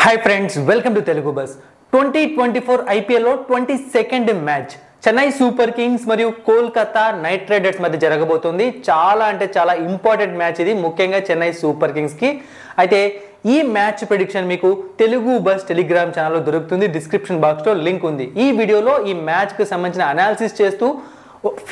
Hi friends, welcome to Telugu bus. 2024 ఐపీఎల్లో 22nd match Chennai Super Kings మరియు Kolkata night riders మధ్య జరగబోతుంది. చాలా అంటే చాలా ఇంపార్టెంట్ మ్యాచ్ ఇది, ముఖ్యంగా చెన్నై సూపర్ కింగ్స్కి. అయితే ఈ మ్యాచ్ ప్రెడిక్షన్ మీకు తెలుగు బస్ టెలిగ్రామ్ ఛానల్లో దొరుకుతుంది. డిస్క్రిప్షన్ బాక్స్లో లింక్ ఉంది. ఈ వీడియోలో ఈ మ్యాచ్కి సంబంధించిన అనాలిసిస్ చేస్తూ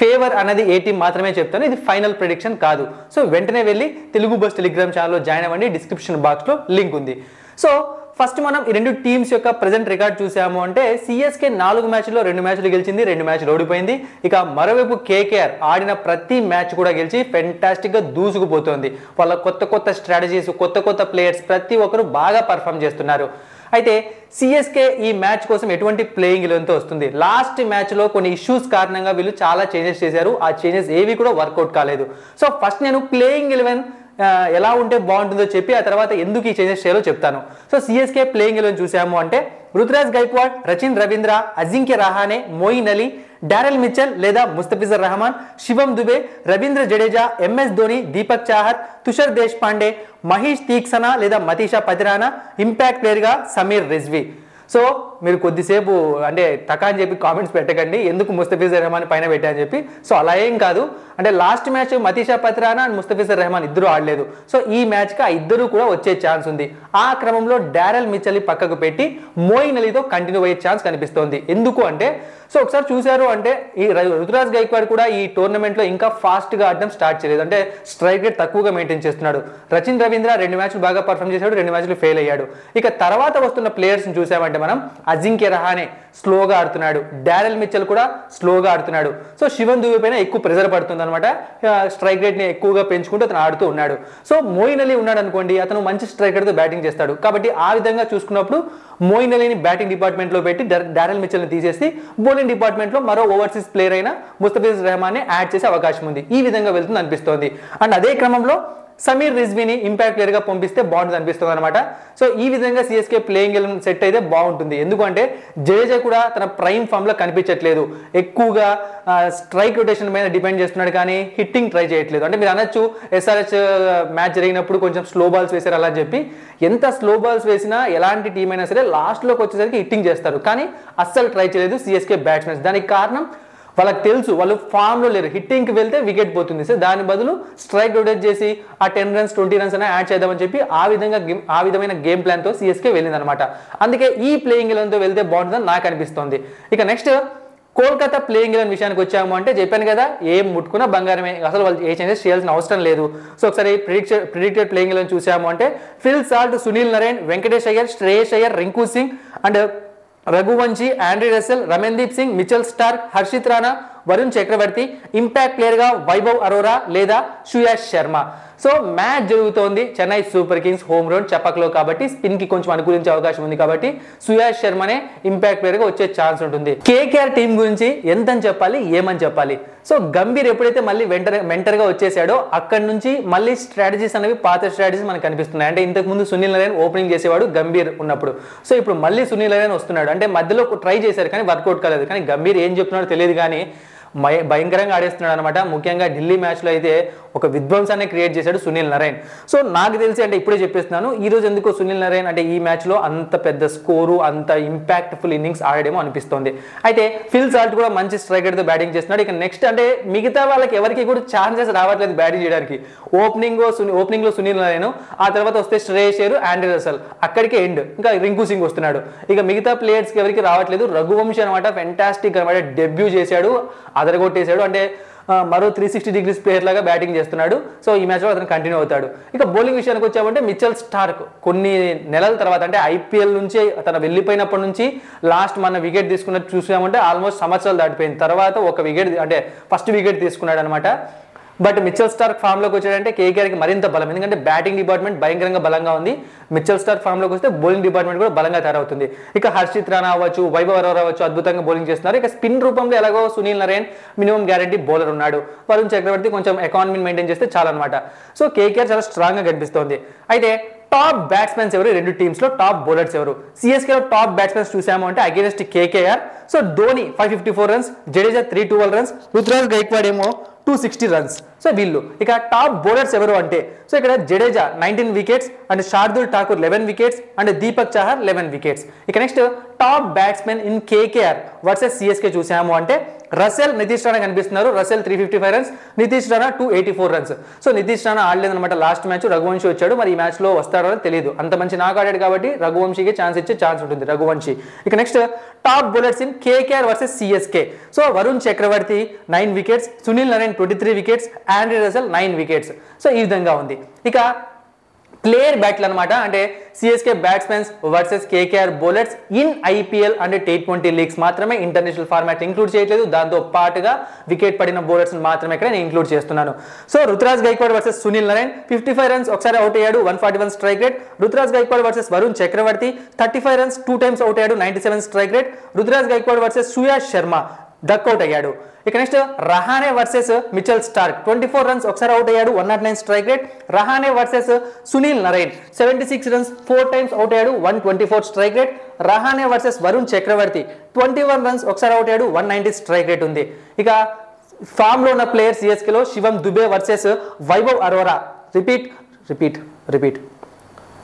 ఫేవర్ అనేది ఏ టీం మాత్రమే చెప్తాను, ఇది ఫైనల్ ప్రెడిక్షన్ కాదు. సో వెంటనే వెళ్ళి తెలుగు బస్ టెలిగ్రామ్ ఛానల్లో జాయిన్ అవ్వండి. డిస్క్రిప్షన్ బాక్స్లో లింక్ ఉంది. సో ఫస్ట్ మనం ఈ రెండు టీమ్స్ యొక్క ప్రెజెంట్ రికార్డ్ చూసాము అంటే సిఎస్కే 4 మ్యాచ్ల్లో 2 మ్యాచ్లు గెలిచింది, 2 మ్యాచ్లు ఓడిపోయింది. ఇక మరోవైపు కేకేఆర్ ఆడిన ప్రతి మ్యాచ్ కూడా గెలిచి ఫెంటాస్టిక్గా దూసుకుపోతుంది. వాళ్ళ కొత్త స్ట్రాటజీస్, కొత్త ప్లేయర్స్ ప్రతి ఒక్కరు బాగా పర్ఫామ్ చేస్తున్నారు. అయితే సిఎస్కే ఈ మ్యాచ్ కోసం ఎటువంటి ప్లేయింగ్ 11తో వస్తుంది. లాస్ట్ మ్యాచ్లో కొన్ని ఇష్యూస్ కారణంగా వీళ్ళు చాలా చేంజెస్ చేశారు. ఆ చేంజెస్ ఏవి కూడా వర్కౌట్ కాలేదు. సో ఫస్ట్ నేను ప్లేయింగ్ 11 ఎలా ఉంటే బాగుంటుందో చెప్పి ఆ తర్వాత ఎందుకు ఈ చేంజెస్ చేయాలో చెప్తాను. సో సిఎస్కే ప్లేయింగ్ 11 చూసాము అంటే రుతురాజ్ గైక్వాడ్, రచిన్ రవీంద్ర, అజింక్య రహానే, మోయిన్ అలీ, డారెల్ మిచెల్ లేదా ముస్తఫిజర్ రహమాన్, శివం దుబే, రవీంద్ర జడేజా, ఎంఎస్ ధోని, దీపక్ చాహర్, తుషార్ దేశ్పాండే, మహేష్ తీక్సనా లేదా మతీషా పతిరానా, ఇంపాక్ట్ ప్లేయర్గా సమీర్ రిజ్వీ. సో మీరు కొద్దిసేపు అంటే టకా అని చెప్పి కామెంట్స్ పెట్టకండి, ఎందుకు ముస్తఫిజర్ రెహమాన్ పైన పెట్టా అని చెప్పి. సో అలా ఏం కాదు, అంటే last match Matheesha Pathirana and Mustafizur Rahman ఇద్దరు ఆడలేదు. సో ఈ మ్యాచ్కి ఆ ఇద్దరు కూడా వచ్చే ఛాన్స్ ఉంది. ఆ క్రమంలో డారెల్ మిచెల్ పక్కకు పెట్టి మోయిన్ అలీతో కంటిన్యూ అయ్యే ఛాన్స్ కనిపిస్తోంది. ఎందుకు అంటే సో ఒకసారి చూశారు అంటే ఈ రుతురాజ్ గైక్వాడ్ కూడా ఈ టోర్నమెంట్లో ఇంకా ఫాస్ట్గా ఆడడం స్టార్ట్ చేయలేదు, అంటే స్ట్రైక్ రేట్ తక్కువగా మెయింటైన్ చేస్తున్నాడు. రచిన్ రవీంద్ర 2 మ్యాచ్లు బాగా పర్ఫామ్ చేశాడు, 2 మ్యాచ్లు ఫెయిల్ అయ్యాడు. ఇక తర్వాత వస్తున్న ప్లేయర్స్ని చూసామంటే మనం అజింక్య రహానే స్లోగా ఆడుతున్నాడు, డారెల్ మిచెల్ కూడా స్లోగా ఆడుతున్నాడు. సో శివన్ దుబే పైన ఎక్కువ ప్రెజర్ పడుతుంది అనమాట, స్ట్రైక్ రేట్ని ఎక్కువగా పెంచుకుంటూ అతను ఆడుతూ ఉన్నాడు. సో మోయిన్ అలీ ఉన్నాడు అనుకోండి, అతను మంచి స్ట్రైక్ రేట్తో బ్యాటింగ్ చేస్తాడు. కాబట్టి ఆ విధంగా చూసుకున్నప్పుడు మోయిన్ అలీని బ్యాటింగ్ డిపార్ట్మెంట్లో పెట్టి డారెల్ మిచెల్ని తీసేసి బౌలింగ్ డిపార్ట్మెంట్లో మరో ఓవర్సీస్ ప్లేయర్ అయిన ముస్తఫిజర్ రెహమాన్ని యాడ్ చేసే అవకాశం ఉంది. ఈ విధంగా వెళ్తుంది అనిపిస్తోంది. అండ్ అదే క్రమంలో సమీర్ రిజ్వీని ఇంపాక్ట్ ప్లేయర్గా పంపిస్తే బాగుంటుంది అనిపిస్తుంది అనమాట. సో ఈ విధంగా సిఎస్కే ప్లేయింగ్ 11 సెట్ అయితే బాగుంటుంది. ఎందుకంటే జడేజా కూడా తన ప్రైమ్ ఫామ్లో కనిపించట్లేదు, ఎక్కువగా స్ట్రైక్ రొటేషన్ మీద డిపెండ్ చేస్తున్నాడు కానీ హిట్టింగ్ ట్రై చేయట్లేదు. అంటే మీరు అనొచ్చు ఎస్ఆర్హెచ్ మ్యాచ్ జరిగినప్పుడు కొంచెం స్లో బాల్స్ వేశారు అలా చెప్పి. ఎంత స్లో బాల్స్ వేసినా ఎలాంటి టీం అయినా సరే లాస్ట్లోకి వచ్చేసరికి హిట్టింగ్ చేస్తారు, కానీ అస్సలు ట్రై చేయలేదు సిఎస్కే బ్యాట్స్మెన్స్. దానికి కారణం వాళ్ళకి తెలుసు వాళ్ళు ఫామ్లో లేరు, హిట్టింగ్కి వెళ్తే వికెట్ పోతుంది. సో దాని బదులు స్ట్రైక్ రొటేట్ చేసి ఆ 10 రన్స్ 20 రన్స్ అయినా యాడ్ చేద్దామని చెప్పి ఆ విధమైన గేమ్ ప్లాన్తో సిఎస్కే వెళ్ళింది అనమాట. అందుకే ఈ ప్లేయింగ్ 11తో వెళ్తే బాగుంటుందని నాకు అనిపిస్తుంది. ఇక నెక్స్ట్ కోల్కతా ప్లేయింగ్ 11 విషయానికి వచ్చాము అంటే చెప్పాను కదా, ఏం ముట్టుకున్నా బంగారమే, అసలు వాళ్ళు ఏ చేంజెస్ చేయాల్సిన అవసరం లేదు. సో ఒకసారి ప్రిడిక్టెడ్ ప్లేయింగ్ 11 చూసాము అంటే Phil Salt, Sunil Narine, Venkatesh Iyer, Shreyas Iyer, Rinku Singh and Raghuvanshi, Andre Russell, Ramandeep Singh, Mitchell Starc, Harshit Rana, Varun Chakravarthy, impact ప్లేయర్గా వైభవ్ అరోరా లేదా సుయాష్ శర్మ. సో మ్యాచ్ జరుగుతోంది Chennai Super Kings home ground చపక్లో, కాబట్టి స్పిన్కి కొంచెం అనుకూలించే అవకాశం ఉంది. కాబట్టి సుయాష్ శర్మనే ఇంపాక్ట్ ప్లేయర్గా వచ్చే ఛాన్స్ ఉంటుంది. కేకేఆర్ టీం గురించి ఎంతని చెప్పాలి, ఏమని చెప్పాలి. సో గంభీర్ ఎప్పుడైతే మళ్ళీ మెంటర్గా వచ్చేసాడో అక్కడి నుంచి మళ్ళీ స్ట్రాటజీస్ అనేవి పాత స్ట్రాటజీస్ మనకు కనిపిస్తున్నాయి. అంటే ఇంతకుముందు సునీల్ నరేన్ ఓపెనింగ్ చేసేవాడు గంభీర్ ఉన్నప్పుడు. సో ఇప్పుడు మళ్ళీ సునీల్ నరేన్ వస్తున్నాడు. అంటే మధ్యలో ట్రై చేశారు కానీ వర్కౌట్ కాలేదు. కానీ గంభీర్ ఏం చెప్తున్నాడో తెలియదు కానీ భయంకరంగా ఆడేస్తున్నాడు అనమాట. ముఖ్యంగా ఢిల్లీ మ్యాచ్లో అయితే ఒక విధ్వంసాన్ని క్రియేట్ చేశాడు సునీల్ నరేన్. సో నాకు తెలిసి అంటే ఇప్పుడే చెప్పేస్తున్నాను, ఈ రోజు ఎందుకో సునీల్ నరేన్ అంటే ఈ మ్యాచ్లో అంత పెద్ద స్కోరు, అంత ఇంపాక్ట్ఫుల్ ఇన్నింగ్స్ ఆడేమో అనిపిస్తుంది. అయితే ఫిల్ సాల్ట్ కూడా మంచి స్ట్రైకర్తో బ్యాటింగ్ చేస్తున్నాడు. ఇక నెక్స్ట్ అంటే మిగతా వాళ్ళకి ఎవరికి కూడా ఛాన్సెస్ రావట్లేదు బ్యాటింగ్ చేయడానికి. ఓపెనింగ్లో సునీల్ నరేన్, ఆ తర్వాత వస్తే శ్రేయస్ అయ్యర్, ఆండ్రీ రసెల్, అక్కడికే ఎండ్. ఇంకా రింకు సింగ్ వస్తున్నాడు. ఇక మిగతా ప్లేయర్స్కి ఎవరికి రావట్లేదు. రఘువంశీ అనమాట ఫెంటాస్టిక్ అనమాట, డెబ్యూ చేశాడు, అదరగొట్టేశాడు. అంటే మరో 360 డిగ్రీస్ ప్లేయర్ లాగా బ్యాటింగ్ చేస్తున్నాడు. సో ఈ మ్యాచ్లో అతను కంటిన్యూ అవుతాడు. ఇక బౌలింగ్ విషయానికి వచ్చామంటే మిచెల్ స్టార్క్ కొన్ని నెలల తర్వాత అంటే ఐపీఎల్ నుంచి తను వెళ్ళిపోయినప్పటి నుంచి లాస్ట్ మన వికెట్ తీసుకున్నట్టు చూసామంటే ఆల్మోస్ట్ సంవత్సరాలు దాటిపోయింది. తర్వాత ఒక వికెట్ అంటే ఫస్ట్ వికెట్ తీసుకున్నాడు అనమాట. బట్ మిచెల్ స్టార్క్ ఫామ్లోకి వచ్చాడంటే కేకేఆర్కి మరింత బలం, ఎందుకంటే బ్యాటింగ్ డిపార్ట్మెంట్ భయంకరంగా బలంగా ఉంది. మిచెల్ స్టార్క్ ఫామ్లోకి వస్తే బౌలింగ్ డిపార్ట్మెంట్ కూడా బలంగా తయారవుతుంది. ఇక హర్షిత్ రాణా అవ్వచ్చు, వైభవ్ అరోరా అవ్వచ్చు, అద్భుతంగా బౌలింగ్ చేస్తున్నారు. ఇక స్పిన్ రూపంలో ఎలాగో Sunil Narine minimum guarantee bowler ఉన్నాడు. వరుణ్ చక్రవర్తి కొంచెం ఎకానమీని మెయింటైన్ చేస్తే చాలన్నమాట. సో కేకేఆర్ చాలా స్ట్రాంగ్గా కనిపిస్తోంది. అయితే టాప్ బ్యాట్స్మెన్స్ ఎవరు, రెండు టీమ్స్లో టాప్ బౌలర్స్ ఎవరు? సిఎస్కేలో టాప్ బ్యాట్స్మెన్స్ చూసాము అంటే against KKR so Dhoni 554 runs, Jadeja 312 runs, Ruturaj Gaikwad ఏమో 260 రన్స్. సో వీళ్ళు ఇక టాప్ బౌలర్స్ ఎవరు అంటే సో ఇక్కడ Jadeja 19 wickets and Shardul Thakur 11 wickets and Deepak Chahar 11 wickets. ఇక next top batsmen in KKR versus CSK చూసాము అంటే రసెల్, నితీష్ రాణా కనిపిస్తున్నారు. Russell 355 runs, Nitish Rana 284 runs. So Nitish Rana ఆడలేదన్నమాట లాస్ట్ మ్యాచ్, రఘువంశీ వచ్చాడు. మరి ఈ మ్యాచ్ లో వస్తాడో తెలియదు, అంత మంచి నాక్ ఆడాడు కాబట్టి రఘువంశీకి ఛాన్స్ ఇచ్చే ఛాన్స్ ఉంటుంది, రఘువంశీ. ఇక next top bowlers in KKR versus CSK. So Varun Chakravarthy 9 wickets, Sunil Narine 23 wickets, Andre Russell 9 wickets. So ఈ విధంగా ఉంది. ఇక ప్లేయర్ బ్యాట్లు అనమాట, అంటే CSK batsmens versus KKR bowlers in IPL and T20 leagues మాత్రమే, ఇంటర్నేషనల్ ఫార్మాట్ ఇంక్లూడ్ చేయట్లేదు. దాంతో పాటుగా వికెట్ పడిన బౌలర్స్ మాత్రమే ఇక్కడ నేను ఇంక్లూడ్ చేస్తున్నాను. So Ruturaj Gaikwad versus Sunil Narine 55 runs, ఒకసారి అవుట్ అయ్యాడు, 141 strike rate. Ruturaj Gaikwad versus Varun Chakravarthy 35 runs, 2 times out అయ్యాడు, 97 strike rate. Ruturaj Gaikwad versus Suyash Sharma duck out అయ్యాడు. ఇక next Rahane versus Mitchell Starc 24 runs, ఒకసారి అవుట్ అయ్యాడు, 109 strike rate. Rahane versus Sunil Narine 76 runs, 4 times out అయ్యాడు, 124 strike rate. Rahane versus Varun చక్రవర్తి 21 runs, ఒకసారి out అయ్యాడు, 190 స్ట్రైక్ రేట్ ఉంది. ఇక ఫామ్ లో ఉన్న ప్లేయర్ సిఎస్కేలో శివం దుబే వర్సెస్ వైభవ్ అరోరా, రిపీట్.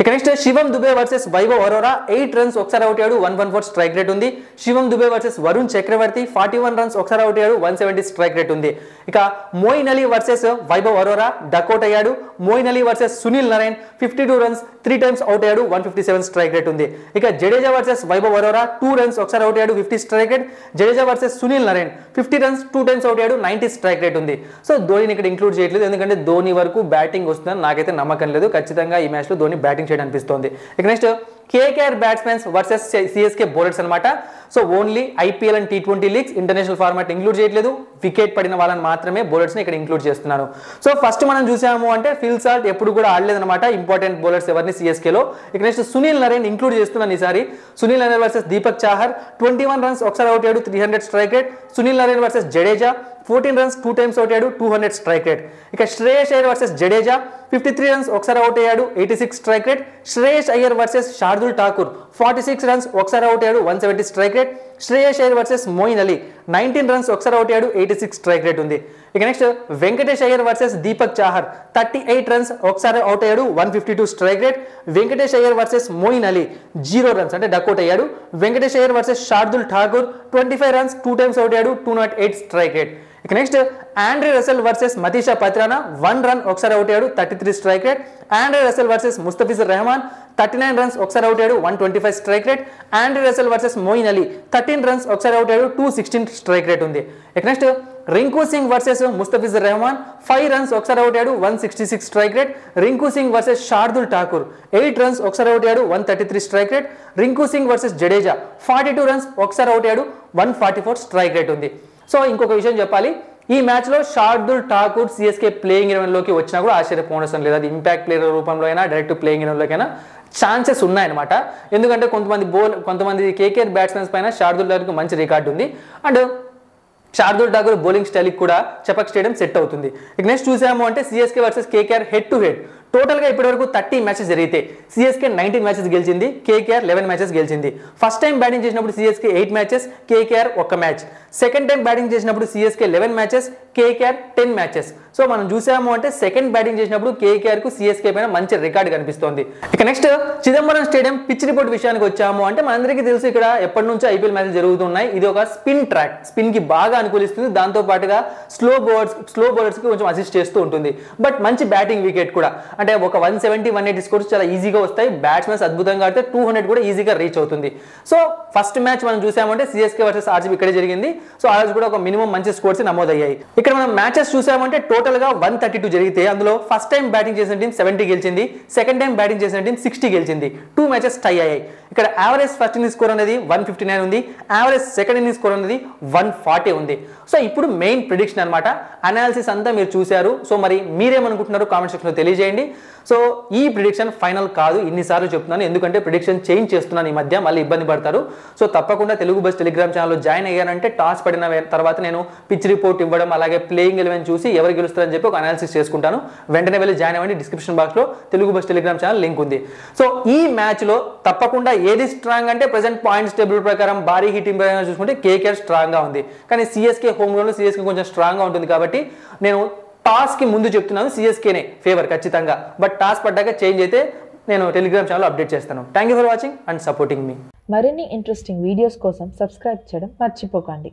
ఇక next Shivam Dube versus Vaibhav Arora 8 runs, ఒకసారి అవుట్ అయ్యాడు, 114 స్ట్రైక్ రేట్ ఉంది. శివం దుబే వర్సెస్ వరుణ్ చక్రవర్తి 41 రన్స్, ఒకసారి అవుట్ అయ్యాడు, 170 స్ట్రైక్ రేట్ ఉంది. ఇక Moeen Ali versus Vaibhav Arora duck out అయ్యాడు. Moeen Ali versus Sunil Narine 52 runs, 3 times out అయ్యాడు, 157 స్ట్రైక్ రేట్ ఉంది. ఇక జడేజా వర్సెస్ వైభవ్ అరోరా 2 రన్స్, ఒకసారి అవుట్ అయ్యాడు, 50 strike rate. Jadeja versus Sunil Narine 50 runs, 2 times out అయ్యాడు, 90 స్ట్రైక్ రేట్ ఉంది. సో ధోనిని ఇక్కడ ఇంక్లూడ్ చేయట్లేదు, ఎందుకంటే ధోని వరకు బ్యాటింగ్ వస్తుందని నాకైతే నమ్మకం లేదు. ఖచ్చితంగా ఈ మ్యాచ్ లో ధోని బ్యాటింగ్ చేయడం అనిపిస్తోంది. ఇక నెక్స్ట్ KKR batsmens versus CSK bowlers అనమాట. So only IPL and T20 leagues, international format include చేయట్లేదు. వికెట్ పడిన వాళ్ళని మాత్రమే బౌలర్స్ ని ఇక్కడ ఇంక్లూడ్ చేస్తున్నాను. సో ఫస్ట్ మనం చూసాము అంటే ఫిల్ సాల్ట్ ఎప్పుడు కూడా ఆడలేదన్నమాట, ఇంపార్టెంట్ బౌలర్స్ ఎవరిని సిఎస్కేలో. ఇక నెక్స్ట్ సునీల్ నరేన్ ఇంక్లూడ్ చేస్తున్నాను ఈసారి. సునీల్ నరేన్ వర్సెస్ దీపక్ చాహర్ 21 రన్స్, ఒకసారి అవుట్ అయ్యాడు, 300 strike rate. Sunil Narine versus Jadeja 14 runs, 2 times out అయ్యాడు, 200 స్ట్రైక్ రేట్. ఇక శ్రేయస్ అయ్యర్ వర్సెస్ జడేజా 53 రన్స్, ఒకసారి అవుట్ అయ్యాడు, 86 strike rate. Shreyas Iyer versus Shardul Thakur 46 runs, ఒకసారి అవుట్ అయ్యాడు, 170 strike rate. Shreyas Iyer versus Moeen Ali 19 runs, ఒకసారి అవుట్ అయ్యాడు, 86 స్ట్రైక్ రేట్ ఉంది. ఇక next Venkatesh Iyer versus Deepak Chahar 38 runs, ఒకసారి అవుట్ అయ్యాడు, 152 strike rate. Venkatesh Iyer versus Moeen Ali 0 runs అంటే డక్అవుట్ అయ్యాడు. Venkatesh Iyer versus Shardul Thakur 25 runs, 2 times out అయ్యాడు, 208 స్ట్రైక్ రేట్. ఇక next Andre Russell versus Matheesha Pathirana 1 run, ఒకసారి అవుట్ అయ్యాడు, 33 strike rate. Andre Russell versus Mustafizur Rahman 39 runs, ఒకసారి అవుట్ అయ్యాడు, 125 strike rate. Andre Russell versus Moeen Ali 13 runs, ఒకసారి అవుట్ అయ్యాడు, 216 స్ట్రైక్ రేట్ ఉంది. ఇక next Rinku Singh versus Mustafizur Rahman 5 runs, ఒకసారి అవుట్ అయ్యాడు, 166 strike rate. Rinku Singh versus Shardul Thakur 8 runs, ఒకసారి అవుట్ అయ్యాడు, 133 strike rate. Rinku Singh versus Jadeja 42 runs, ఒకసారి అవుట్ అయ్యాడు, 144 స్ట్రైక్ రేట్ ఉంది. సో ఇంకొక విషయం చెప్పాలి, ఈ మ్యాచ్ లో శార్దుల్ ఠాకూర్ సిఎస్కే ప్లేయింగ్ 11 లోకి వచ్చినా కూడా ఆశ్చర్యపోనవసరం లేదు. అది ఇంపాక్ట్ ప్లేయర్ రూపంలో అయినా డైరెక్ట్ ప్లేయింగ్ 11 లోకైనా ఛాన్సెస్ ఉన్నాయన్నమాట. ఎందుకంటే కొంతమంది కేకేఆర్ బ్యాట్స్మెన్స్ పైన శార్దుల్ ఠాకూర్ మంచి రికార్డు ఉంది. అండ్ శార్దుల్ ఠాకూర్ బౌలింగ్ స్టైల్కి కూడా చపక్ స్టేడియం సెట్ అవుతుంది. ఇక నెక్స్ట్ చూసాము అంటే CSK versus KKR head to head. టోటల్గా ఇప్పటివరకు 30 మ్యాచెస్ జరిగితే సిఎస్కే 19 మ్యాచెస్ గెలిచింది, కేకేఆర్ 11 మ్యాచెస్ గెలిచింది. ఫస్ట్ టైం బ్యాటింగ్ చేసినప్పుడు CSK 8 matches, KKR 1 match. Second time batting చేసినప్పుడు CSK 11 matches, KKR 10 matches. So మనం చూసాము అంటే సెకండ్ బ్యాటింగ్ చేసినప్పుడు కేకేఆర్ కు సిఎస్కే పైన మంచి రికార్డు కనిపిస్తోంది. ఇక next Chidambaram stadium pitch report విషయానికి వచ్చాము అంటే మనందరికీ తెలుసు ఇక్కడ ఎప్పటి నుంచో ఐపీఎల్ మ్యాచ్లు జరుగుతున్నాయి. ఇది ఒక స్పిన్ ట్రాక్, స్పిన్ కి బాగా అనుకూలిస్తుంది. దాంతో పాటుగా స్లో బౌలర్స్ కి కొంచెం అసిస్ట్ చేస్తూ ఉంటుంది. బట్ మంచి బ్యాటింగ్ వికెట్ కూడా, అంటే ఒక 170, 180 స్కోర్స్ చాలా ఈజీగా వస్తాయి. బ్యాట్స్మెన్స్ అద్భుతంగా ఆడితే 200 కూడా ఈజీగా రీచ్ అవుతుంది. సో ఫస్ట్ మ్యాచ్ మనం చూసామంటే సిఎస్కే వర్సెస్ ఆర్సీబీ ఇక్కడే జరిగింది. సో ఆ రోజు కూడా ఒక మినిమం మంచి స్కోర్స్ నమోదయ్యాయి. ఇక్కడ మనం మ్యాచెస్ చూసామంటే టోటల్ గా 132 జరిగితే అందులో ఫస్ట్ టైం బ్యాటింగ్ చేసిన టీం 70 గెలిచింది, సెకండ్ టైం బ్యాటింగ్ చేసిన టీం 60 గెలిచింది. 2 మ్యాచెస్ టై అయ్యాయి. ఇక్కడ యావరేజ్ ఫస్ట్ ఇన్నింగ్స్ స్కోర్ అనేది 159 ఉంది, యావరేజ్ సెకండ్ ఇన్నింగ్స్ స్కోర్ అనేది 140 ఉంది. సో ఇప్పుడు మెయిన్ ప్రిడిక్షన్ అనమాట. అనాలిసిస్ అంతా మీరు చూశారు. సో మరి మీరేమనుకుంటున్నారు కామెంట్ సెక్షన్లో తెలియజేయండి. సో ఈ ప్రిడిక్షన్ ఫైనల్ కాదు, ఇన్నిసార్లు చెప్తున్నాను, ఎందుకంటే ప్రిడిక్షన్ చేంజ్ చేస్తున్నాను ఈ మధ్య, మళ్ళీ ఇబ్బంది పడతారు. సో తప్పకుండా తెలుగు బస్ టెలిగ్రామ్ ఛానల్లో జాయిన్ అయ్యారంటే టాస్ పడిన తర్వాత నేను పిచ్ రిపోర్ట్ ఇవ్వడం, అలాగే ప్లేయింగ్ 11 చూసి ఎవరు గెలుస్తారని చెప్పి ఒక అనాలిసిస్ చేసుకుంటాను. వెంటనే వెళ్ళి జాయిన్ అవ్వండి. డిస్క్రిప్షన్ బాక్స్లో Telugu bus Telegram channel link ఉంది. సో ఈ మ్యాచ్లో తప్పకుండా ఏది స్ట్రాంగ్ అంటే ప్రెసెంట్ పాయింట్స్ టేబుల్ ప్రకారం భారీ హిట్టింగ్ ప్రకారం చూసుకుంటే కేకేఆర్ స్ట్రాంగ్గా ఉంది. కానీ సిఎస్కే హోమ్ గ్రౌండ్లో సిఎస్కే కొంచెం స్ట్రాంగ్గా ఉంటుంది కాబట్టి నేను టాస్కి ముందు చెప్తున్నాను సిఎస్కేనే ఫేవర్ ఖచ్చితంగా. బట్ టాస్ పడ్డాక చేంజ్ అయితే నేను టెలిగ్రామ్ ఛానల్ అప్డేట్ చేస్తాను. Thank you for watching and supporting మీ. మరిన్ని ఇంట్రెస్టింగ్ వీడియోస్ కోసం సబ్స్క్రైబ్ చేయడం మర్చిపోకండి.